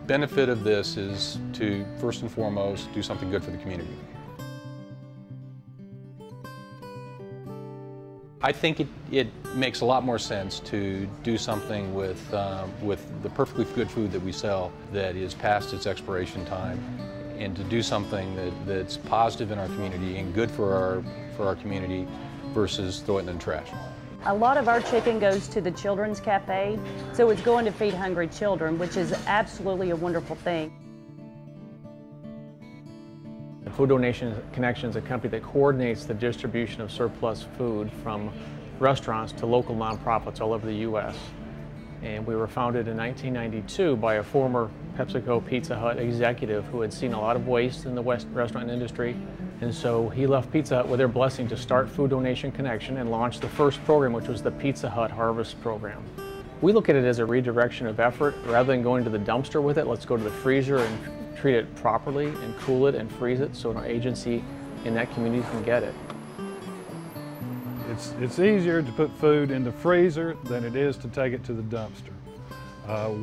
benefit of this is to, first and foremost, do something good for the community. I think it makes a lot more sense to do something with the perfectly good food that we sell that is past its expiration time, and to do something that's positive in our community and good for our community versus throw it in the trash. A lot of our chicken goes to the Children's Cafe, so it's going to feed hungry children, which is absolutely a wonderful thing. Food Donation Connection is a company that coordinates the distribution of surplus food from restaurants to local nonprofits all over the U.S. And we were founded in 1992 by a former PepsiCo Pizza Hut executive who had seen a lot of waste in the restaurant industry. And so he left Pizza Hut with their blessing to start Food Donation Connection and launch the first program, which was the Pizza Hut Harvest Program. We look at it as a redirection of effort. Rather than going to the dumpster with it, let's go to the freezer and treat it properly and cool it and freeze it so an agency in that community can get it. It's easier to put food in the freezer than it is to take it to the dumpster.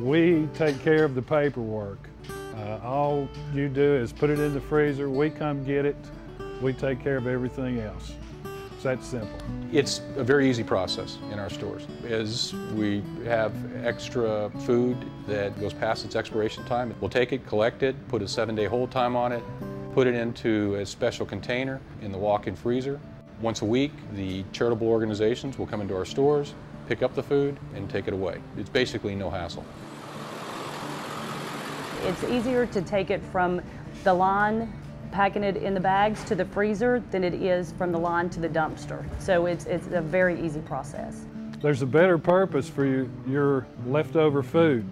We take care of the paperwork. All you do is put it in the freezer, we come get it, we take care of everything else. It's that simple. It's a very easy process in our stores. As we have extra food that goes past its expiration time, we'll take it, collect it, put a 7-day hold time on it, put it into a special container in the walk-in freezer. Once a week, the charitable organizations will come into our stores, pick up the food, and take it away. It's basically no hassle. It's easier to take it from the line, packing it in the bags, to the freezer than it is from the line to the dumpster. So it's a very easy process. There's a better purpose for your leftover food.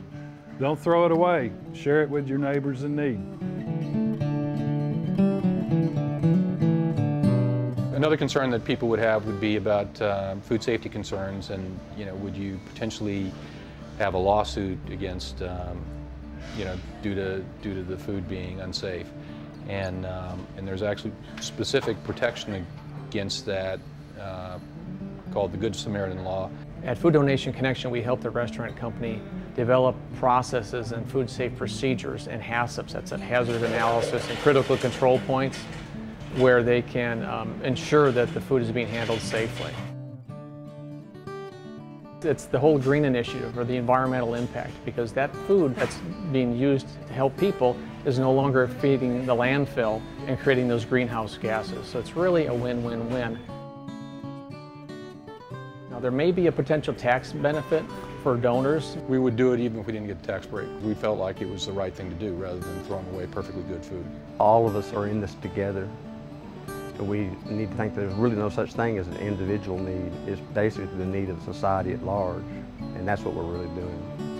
Don't throw it away. Share it with your neighbors in need. Another concern that people would have would be about food safety concerns, and would you potentially have a lawsuit against due to the food being unsafe, and there's actually specific protection against that called the Good Samaritan Law. At Food Donation Connection, we help the restaurant company develop processes and food safe procedures and HACCPs, that's a hazard analysis and critical control points, where they can ensure that the food is being handled safely. It's the whole green initiative, or the environmental impact, because that food that's being used to help people is no longer feeding the landfill and creating those greenhouse gases. So it's really a win-win-win. Now, there may be a potential tax benefit for donors. We would do it even if we didn't get a tax break. We felt like it was the right thing to do rather than throwing away perfectly good food. All of us are in this together. We need to think there's really no such thing as an individual need. It's basically the need of society at large, and that's what we're really doing.